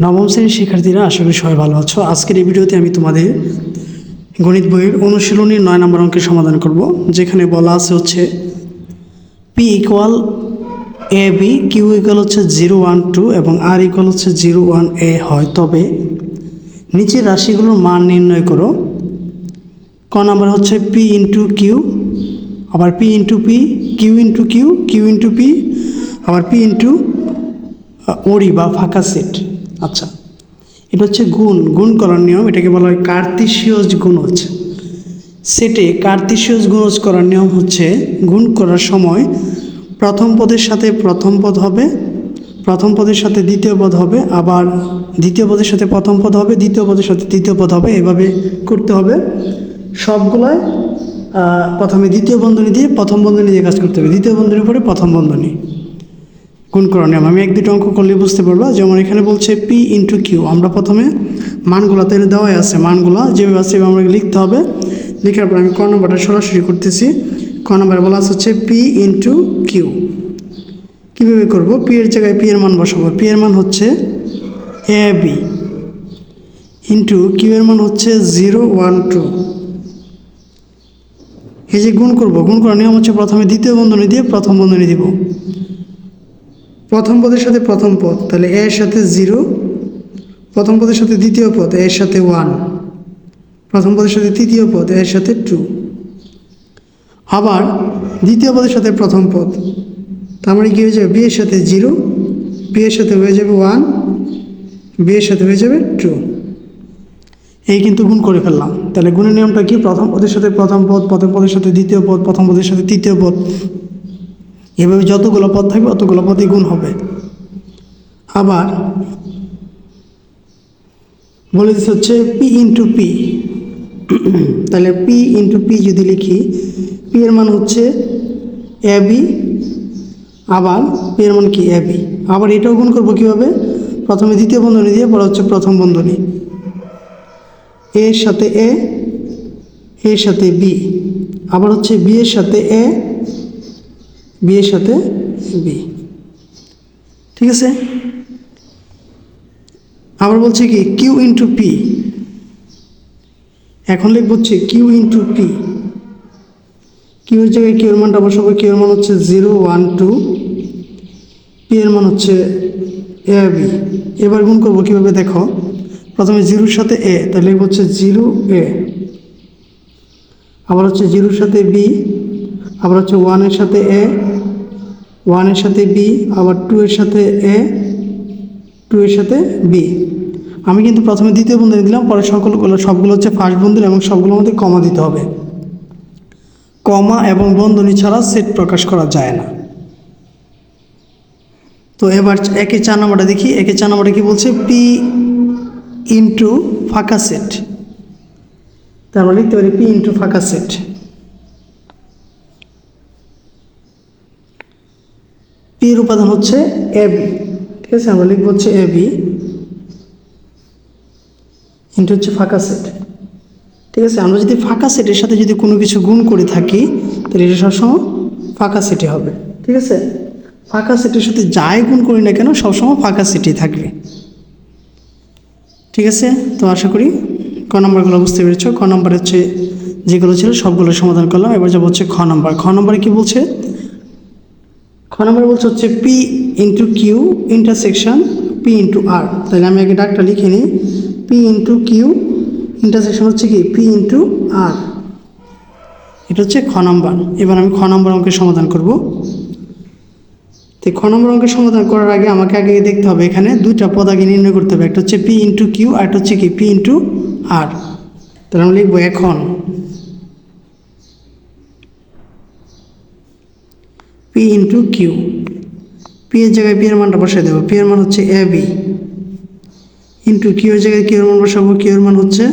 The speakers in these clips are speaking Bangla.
নবম শ্রেণীর শিক্ষার্থীরা, আশা করি সবাই ভালো আছো। আজকের এই ভিডিওতে আমি তোমাদের গণিত বইয়ের অনুশীলনীর 9 নম্বর অঙ্কের সমাধান করব, যেখানে বলা আছে হচ্ছে P equal A B, Q equal হচ্ছে 0, 1, 2 এবং আর ইকুয়াল হচ্ছে 0, 1, a হয়, তবে নিচের রাশিগুলোর মান নির্ণয় করো। ক নাম্বার হচ্ছে পি ইন্টু কিউ, আবার P into P, Q into Q, Q into P, আবার পি ইন্টু ওরি বা ফাঁকা সেট। আচ্ছা, এটা হচ্ছে গুণ করার নিয়ম, এটাকে বলা হয় কার্তেশীয় গুণজ। সেটে কার্তেশীয় গুণজ করার নিয়ম হচ্ছে গুণ করার সময় প্রথম পদের সাথে প্রথম পদ হবে, প্রথম পদের সাথে দ্বিতীয় পদ হবে, আবার দ্বিতীয় পদের সাথে প্রথম পদ হবে, দ্বিতীয় পদের সাথে তৃতীয় পদ হবে, এভাবে করতে হবে। সবগুলাই প্রথমে দ্বিতীয় বন্ধনী দিয়ে প্রথম বন্ধনী দিয়ে কাজ করতে হবে, দ্বিতীয় বন্ধনীর পরে প্রথম বন্ধনী। গুণ করার নিয়ম আমি 1-2টা অঙ্ক করলে বুঝতে পারবো। যেমন এখানে বলছে পি ইন্টু কিউ, আমরা প্রথমে মানগুলো তো দেওয়াই আছে, মানগুলো যেভাবে আছে আমরা লিখতে হবে। লেখার পর আমি ক নম্বরটা সরাসরি করতেছি। ক নম্বরে বলা হচ্ছে পি ইন্টু কিউ। কীভাবে করবো? পি এর জায়গায় পি এর মান বসাবো। পি এর মান হচ্ছে এ বি, ইন্টু কিউ এর মান হচ্ছে 0, 1, 2। এই যে গুণ করবো, গুণ করার নিয়ম হচ্ছে প্রথমে দ্বিতীয় বন্ধনী দিয়ে প্রথম বন্ধনী দিব। প্রথম পদের সাথে প্রথম পদ, তাহলে এর সাথে 0, প্রথম পদের সাথে দ্বিতীয় পদ এর সাথে 1, প্রথম পদের সাথে তৃতীয় পদ এর সাথে 2, আবার দ্বিতীয় পদের সাথে প্রথম পদ, তার মানে কী হয়ে যাবে? বি এর সাথে 0, বি এর সাথে হয়ে যাবে 1, বি এর সাথে হয়ে যাবে 2। এই কিন্তু গুণ করে ফেললাম। তাহলে গুণের নিয়মটা কি? প্রথম পদের সাথে প্রথম পদ, প্রথম পদের সাথে দ্বিতীয় পদ, প্রথম পদের সাথে তৃতীয় পদ, এভাবে যতগুলো পদ থাকবে অতগুলো পদই গুণ হবে। আবার বলে দিচ্ছে হচ্ছে পি ইন্টু পি। তাহলে পি ইন্টু পি যদি লিখি, পি এর মান হচ্ছে এ বি, আবার পি এর মান কি? A B. আবার এটাও গুণ করবো কীভাবে? প্রথমে দ্বিতীয় বন্ধনী দিয়ে পরে হচ্ছে প্রথম বন্ধনী, এর সাথে এ, এর সাথে বি, আবার হচ্ছে বি এর সাথে এ, বি এর সাথে বি। ঠিক আছে? আবার বলছে কি কিউ ইন্টু পি। এখন লিখব হচ্ছে কিউ ইন্টু পি। কিউ এর জায়গায় কিউ এর মানটা বসাবো। কিউ এর মান হচ্ছে 0, 1, 2, পি এর মান হচ্ছে এ বি। এবার গুণ করবো কীভাবে দেখো? প্রথমে 0-র সাথে এ, তাহলে লিখব হচ্ছে 0 এ, আবার হচ্ছে 0-র সাথে বি, আবার হচ্ছে 1 এর সাথে এ, 1 এর সাথে বি, আবার 2 এর সাথে এ, 2 এর সাথে বি। আমি কিন্তু প্রথমে দ্বিতীয় বন্ধনী দিলাম, পরে সবগুলো হচ্ছে ফার্স্ট বন্ধনী এবং সবগুলোর মধ্যে কমা দিতে হবে। কমা এবং বন্ধনী ছাড়া সেট প্রকাশ করা যায় না। তো এবার 1-4 নম্বরটা দেখি। 1-4 নম্বরটা কি বলছে? পি ইন্টু ফাঁকা সেট। তার মানে লিখতে পারি পি ইন্টু ফাঁকা সেট। পি এর উপাদান হচ্ছে এ বি। ঠিক আছে, আমরা লিখব হচ্ছে এ বি ইন্টু হচ্ছে ফাঁকা সেট। ঠিক আছে, আমরা যদি ফাঁকা সেটের সাথে যদি কোনো কিছু গুণ করে থাকি, তাহলে এটা সবসময় ফাঁকা সেটে হবে। ঠিক আছে, ফাঁকা সেটের সাথে যাই গুণ করি না কেন সবসময় ফাঁকা সেটই থাকবে। ঠিক আছে, তো আশা করি ক নম্বরগুলো বুঝতে পেরেছ। ক নম্বর হচ্ছে যেগুলো ছিল সবগুলো সমাধান করলাম। এবার যাবো হচ্ছে খ নম্বর। খ নম্বরে কি বলছে? খ নম্বরে বলছে হচ্ছে P into Q intersection P into R. তাহলে আমি আগে ডাকটা লিখে নিই। পি ইন্টু কিউ ইন্টারসেকশন হচ্ছে কি? পি ইন্টু আর। এটা হচ্ছে খ নম্বর। এবার আমি খ নম্বর অঙ্কের সমাধান করব। তো খ নম্বর অঙ্কের সমাধান করার আগে আমাকে আগে দেখতে হবে এখানে দুইটা পদ আগে নির্ণয় করতে হবে। একটা হচ্ছে পি ইন্টু কিউ, আর একটা হচ্ছে কি? P into R. তাহলে আমি লিখবো এখন পি ইন্টু কিউ। পি এর জায়গায় পি এর মানটা বসাই দেবো। পি এর মান হচ্ছে এ বি, ইন্টু কিউ এর জায়গায় কিউ এর মান বসাবো। কিউ এর মান হচ্ছে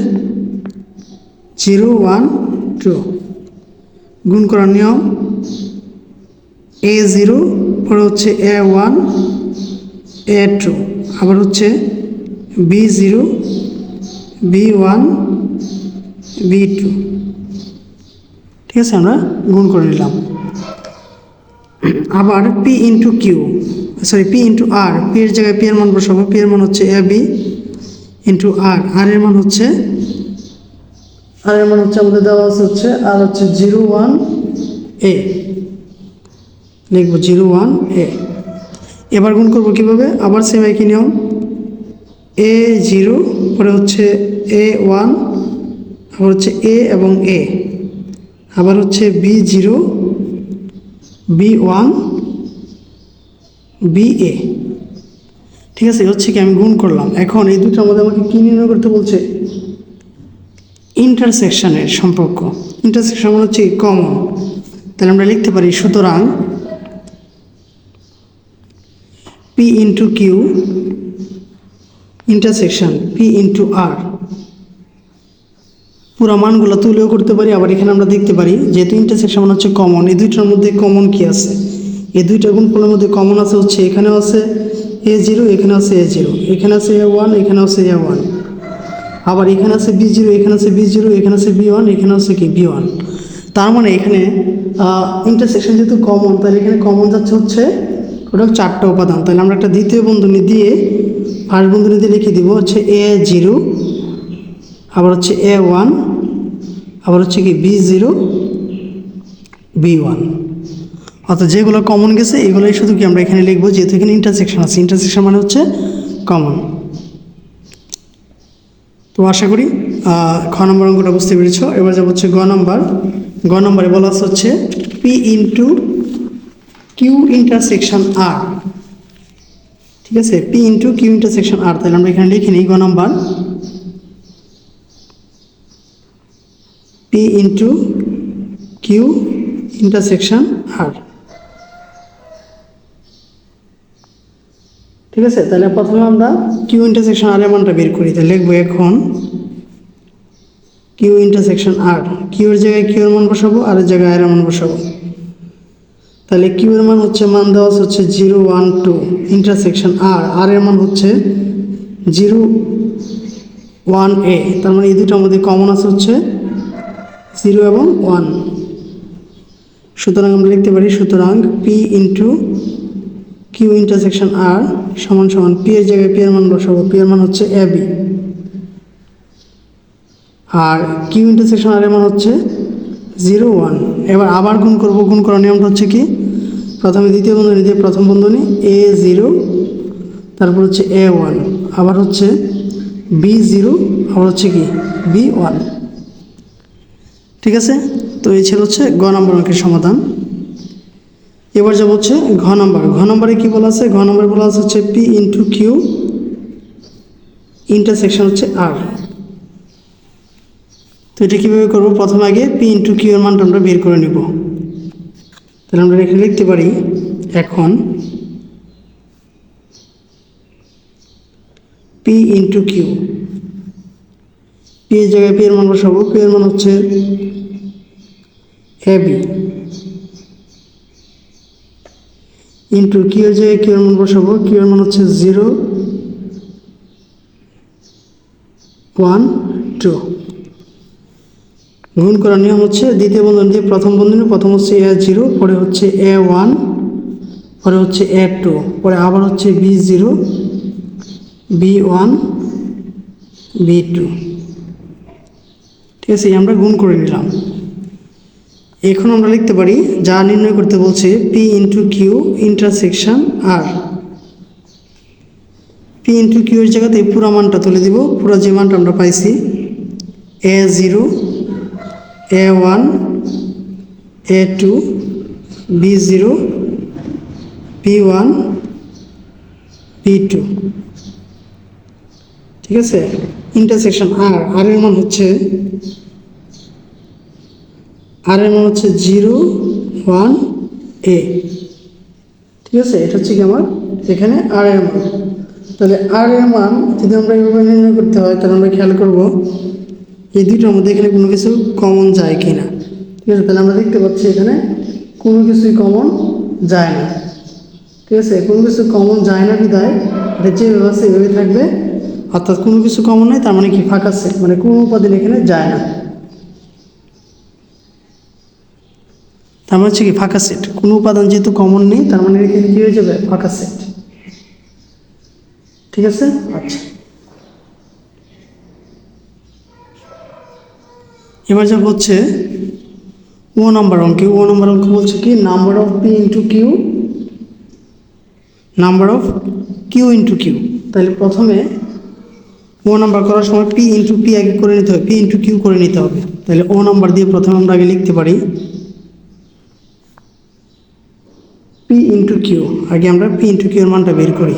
0, 1, 2। গুণ করার নিয়ম A0, পরে হচ্ছে A1, A2, আবার হচ্ছে B0, B1, B2। ঠিক আছে, আমরা গুণ করে নিলাম। আবার P into Q, sorry P into R, P এর জায়গায় পি এর মান বসাবো, পি এর মান হচ্ছে এ বি ইন্টু আর, আর এর মান হচ্ছে আমাদের দেওয়া আছে হচ্ছে আর হচ্ছে 01 এ, লিখবো 01 এ। এবার গুণ করবো কীভাবে, আবার সেম একই নিয়ম, এ 0 পরে হচ্ছে এ 1, আবার হচ্ছে এ এবং এ, আবার হচ্ছে বি 0 বি 1 বি এ। ঠিক আছে, হচ্ছে কি আমি গুণ করলাম। এখন এই দুটোর মধ্যে আমাকে কী নির্ণয় করতে বলছে, ইন্টারসেকশনের সম্পর্ক। ইন্টারসেকশন মানে হচ্ছে কমন, তাহলে আমরা লিখতে পারি সুতরাং P into Q intersection P into R, পুরো মানগুলো তুলেও করতে পারি, আবার এখানে আমরা দেখতে পারি যেহেতু ইন্টারসেকশন মানে হচ্ছে কমন, এই দুইটার মধ্যে কমন কি আছে, এই দুইটা গুণফলের মধ্যে কমন আছে হচ্ছে এখানেও আছে এ 0, এখানে আছে এ 0, এখানে আছে এ 1, এখানে আছে এ 1, আবার এখানে আছে বি 0, এখানে আছে বি 0, এখানে আছে বি 1, এখানে আছে কি বি 1। তার মানে এখানে ইন্টারসেকশন যেহেতু কমন, তাহলে এখানে কমন যাচ্ছে হচ্ছে টোটাল 4টা উপাদান। তাহলে আমরা একটা দ্বিতীয় বন্ধনী দিয়ে ফার্স্ট বন্ধনী দিয়ে লিখে দিব হচ্ছে এ 0, আবার হচ্ছে এ 1, আবার হচ্ছে কি বি 0 বি 1, অর্থাৎ যেগুলো কমন গেছে এগুলোই শুধু কি আমরা এখানে লিখবো, যেহেতু এখানে ইন্টারসেকশন আছে, ইন্টারসেকশন মানে হচ্ছে কমন। তো আশা করি খ নম্বর অঙ্কটা বুঝতে পেরেছ। এবার যাব হচ্ছে গ নম্বর। গ নম্বরে বলা হচ্ছে পি ইন্টু কিউ ইন্টারসেকশন আর। ঠিক আছে, পি ইন্টু কিউ ইন্টারসেকশন আর, তাহলে আমরা এখানে লিখে নিই গ নম্বর পি ইন্টু কিউ ইন্টারসেকশন আর। ঠিক আছে, তাহলে প্রথমে আমরা কিউ ইন্টারসেকশন আর এর মানটা বের করি। তাহলে লিখবো এখন কিউ ইন্টারসেকশন আর, কিউ এর জায়গায় কিউ এর মান বসাবো, আর এর জায়গায় আর এর মান বসাবো। তাহলে কিউ এর মান হচ্ছে মান দেওয়া হচ্ছে 0 1 2 ইন্টারসেকশন আর, আর এর মান হচ্ছে 0 1 এ, তার মানে এই দুটোর মধ্যে কমন আছে হচ্ছে 0 এবং 1। সুতরাং আমরা লিখতে পারি সুতরাং পি ইন্টু কিউ ইন্টারসেকশন আর সমান সমান পি এর জায়গায় পি এর মান বসাবো, পি এর মান হচ্ছে A B, R Q intersection আর এর মান হচ্ছে 0 1। এবার আবার গুণ করব, গুণ করার নিয়মটা হচ্ছে কি, প্রথমে দ্বিতীয় বন্ধনী দিয়ে প্রথম বন্ধনী এ 0, তারপর হচ্ছে এ 1, আবার হচ্ছে বি 0, আবার হচ্ছে কি বি 1। ঠিক আছে, তো এই ছিল হচ্ছে গ নম্বর অঙ্কের সমাধান। এবার যাব হচ্ছে ঘ নম্বর। ঘ নম্বরে কী বলা আছে, ঘ নম্বরে বলা আছে হচ্ছে পি ইন্টু কিউ ইন্টারসেকশন হচ্ছে আর। তো এটা কীভাবে করবো, প্রথমে আগে পি ইন্টু কিউ এর মানটা আমরা বের করে নিব। তাহলে আমরা এখানে লিখতে পারি এখন পি ইন্টু কিউ, পি এর জায়গায় পি এর মান বসাবো, পি এর মান হচ্ছে এ বি, ইন্টু কিউ এর জায়গায় কিউ এর মান বসাবো, কিউ এর মান হচ্ছে 0 1 2। গুণ করার নিয়ম হচ্ছে দ্বিতীয় বন্ধনী দিয়ে প্রথম বন্ধনী, প্রথম হচ্ছে এ 0, পরে হচ্ছে এ 1, পরে হচ্ছে এ 2, পরে আবার হচ্ছে বি 0 বি 1 বি 2। ঠিক আছে, আমরা গুণ করে নিলাম। এখন আমরা লিখতে পারি যা নির্ণয় করতে বলছে পি ইন্টু কিউ ইন্টারসেকশন আর। পি ইন্টু কিউ এর জায়গাতে পুরো মানটা তুলে দিব, পুরো যে মানটা আমরা পাইছি এ 0 এ 1 এ 2 বি 0 বি 1 বি 2। ঠিক আছে, ইন্টারসেকশন আর, আর এর মান হচ্ছে 0 1 এ। ঠিক আছে, এটা হচ্ছে কি আমার এখানে আর এর মান। তাহলে আর এর মান যদি আমরা এইভাবে নির্ণয় করতে হয়, তাহলে আমরা খেয়াল করব এই দুটোর মধ্যে এখানে কোনো কিছু কমন যায় কি না। ঠিক আছে, তাহলে আমরা দেখতে পাচ্ছি এখানে কোনো কিছুই কমন যায় না। ঠিক আছে, কোনো কিছু কমন যায় না বিধায় এটা যেভাবে আছে এভাবে থাকবে, অর্থাৎ কোনো কিছু কমন নেই, তার মানে কি ফাঁকা সেট, মানে কোনো উপাদান এখানে যায় না। তার মানে হচ্ছে কি ফাঁকা সেট, কোনো উপাদান যেহেতু কমন নেই, তার মানে এখানে কী হয়ে যাবে ফাঁকা সেট। ঠিক আছে। আচ্ছা, এবার যাব হচ্ছে ও নাম্বার অঙ্কে। ও নাম্বার অঙ্ক বলছে কি number of P into Q, number of Q into Q. তাহলে প্রথমে ও নাম্বার করার সময় পি ইন্টু পি আগে করে নিতে হবে, পি ইন্টু কিউ করে নিতে হবে। তাহলে ও নাম্বার দিয়ে প্রথমে আমরা আগে লিখতে পারি পি ইন্টু কিউ। আগে আমরা পি ইন্টু কিউ এর মানটা বের করি।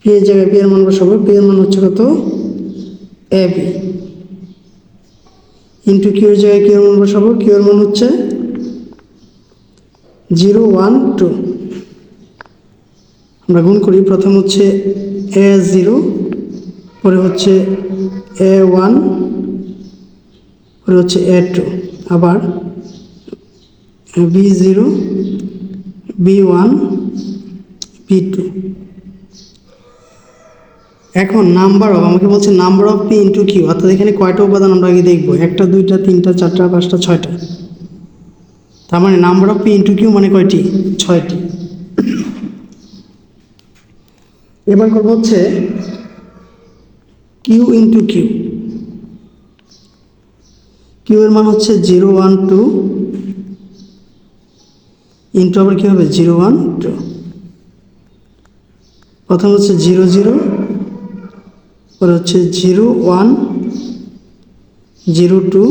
পি এর জায়গায় পি এর মান বসাবো। পি এর মান হচ্ছে কত, এ বি, ইন্টু কিউ এর জায়গায় কিউ এর মান বসাবো। কিউ এর মান হচ্ছে 0 1 2। আমরা গুণ করি। প্রথম হচ্ছে A0, পরে হচ্ছে A1, পরে হচ্ছে A2, আবার B0, B1, B2। এখন নাম্বার অফ, আমাকে বলছে number of P into Q, অর্থাৎ এখানে কয়টা উপাদান আমরা আগে দেখবো, 1 2 3 4 5 6টা। তার মানে number of P into Q মানে কয়টি, 6টি। এবার করবো হচ্ছে কিউ ইন্টু কিউ। কিউ এর মান হচ্ছে 0 1 2, ইন্টু আবার কী হবে 0 1 2। প্রথম হচ্ছে 0 0, পরে হচ্ছে 0 1 0 2,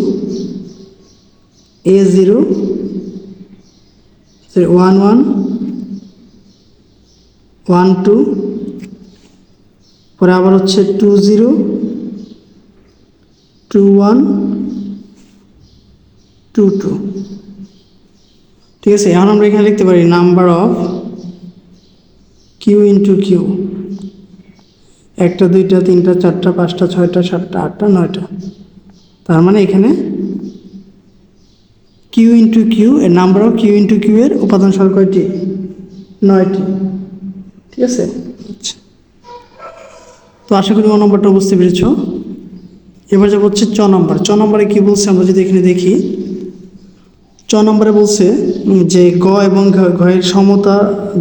A0 1 1 1 2, পরে আবার হচ্ছে 2 0 2 1 2 2। ঠিক আছে, এখন আমরা এখানে লিখতে পারি number of Q into Q, 1 2 3 4 5 6 7 8 9টা। তার মানে এখানে কিউ ইন্টু কিউ এর number of Q into Q এর উপাদান সংখ্যা কয়টি, 9টি। ঠিক আছে। আচ্ছা, তো আশা করি ও নম্বরটা বুঝতে পেরেছ। এবার যাব হচ্ছে চ নম্বর। চ নম্বরে কী বলছে আমরা যদি এখানে দেখি, চ নম্বরে বলছে যে গ এবং ঘয়ের সমতা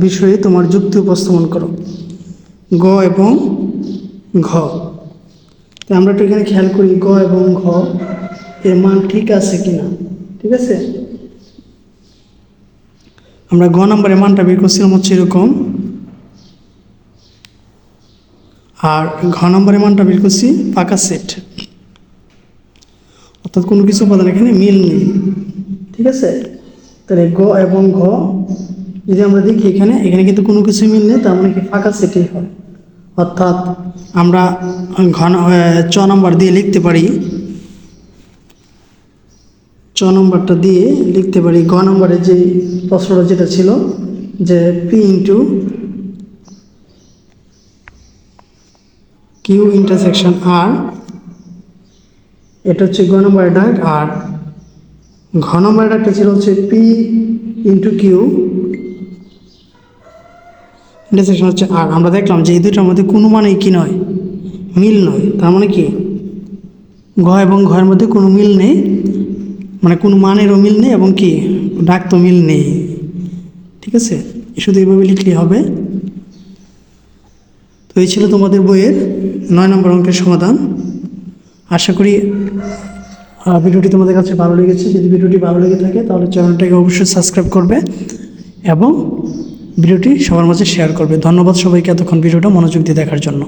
বিষয়ে তোমার যুক্তি উপস্থাপন করো। গ এবং ঘ, তো আমরা একটু এখানে খেয়াল করি গ এবং ঘ এর মান ঠিক আছে কিনা। ঠিক আছে, আমরা গ নম্বরের মানটা বের করছিলাম হচ্ছে এরকম, আর ঘ নম্বরের মানটা বের করছি পাকা সেট, অর্থাৎ কোনো কিছু উপাদান এখানে মিল নেই। ঠিক আছে, তাহলে গ এবং ঘ যদি আমরা দেখি এখানে কিন্তু কোনো কিছু মিল নেই, তার মানে কি ফাঁকা সেটই হয়। অর্থাৎ আমরা চ নম্বর দিয়ে লিখতে পারি, চ নম্বরটা দিয়ে লিখতে পারি গ নম্বরে যে প্রশ্নটা যেটা ছিল যে পি ইন্টু কিউ ইন্টারসেকশন আর, এটা হচ্ছে গ নম্বরের ডাক। আর ঘ নম্বরের ডাকটা ছিল হচ্ছে পি ইন্টু কিউ ইন্টারসেকশন হচ্ছে আর। আমরা দেখলাম যে এই দুটোর মধ্যে কোনো মানেই কি নয়, মিল নয়। তার মানে কি ঘ এবং ঘয়ের মধ্যে কোনো মিল নেই, মানে কোনো মানেরও মিল নেই এবং কি ডাক তো মিল নেই। ঠিক আছে, শুধু এইভাবে লিখলেই হবে। তো এই ছিল তোমাদের বইয়ের 9 নম্বর অঙ্কের সমাধান। আশা করি ভিডিওটি তোমাদের কাছে ভালো লেগেছে। যদি ভিডিওটি ভালো লেগে থাকে তাহলে চ্যানেলটাকে অবশ্যই সাবস্ক্রাইব করবে এবং ভিডিওটি সবার মাঝে শেয়ার করবে। ধন্যবাদ সবাইকে এতক্ষণ ভিডিওটা মনোযোগ দিয়ে দেখার জন্য।